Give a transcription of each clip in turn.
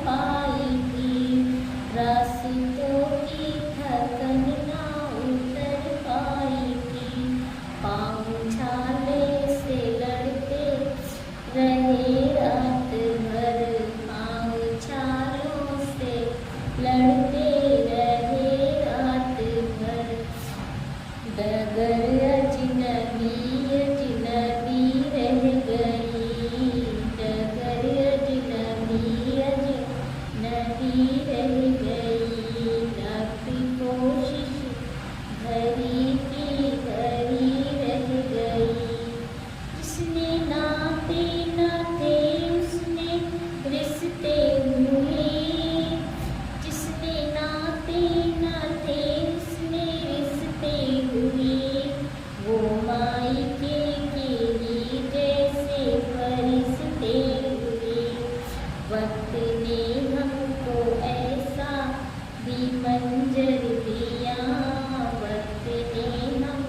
पाई थी, रास्तों की थकन ना उतर पाई थी। पाँव छाले से लड़ते रहे रात भर, पाँव छालों से लड़ते रहे रात भर। डगर अजनबी अजनबी रह गई, डगर अजनबी अजनबी रह गई। लाख कोशिश भरी की भरी रह गई। जिसने नाते न थे उसने रिश्ते हुए, जिसने नाते न थे उसने रिश्ते हुए। वो मायके के लिए जैसे फरिश्ते हुए। वक्त ने हमको ऐसा भी मंजर दिया, वक्त ने हम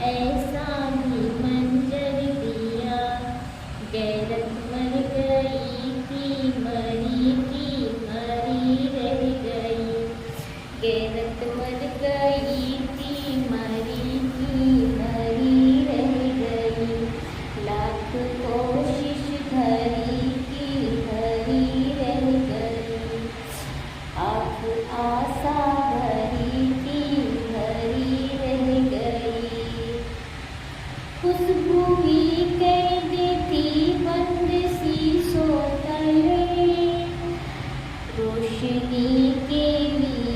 ऐसा भी मंजर दिया। गैरत मर गई थी मरी की मरी रह गई, गैरत मर गई थी मरी की मरी रह गई। लाख कोशिश धरी की धरी रह गई, आँख आशा भरी की भरी रह गई। खुशबू ही कैद थी बंद शीशों तले, रोशनी के लिए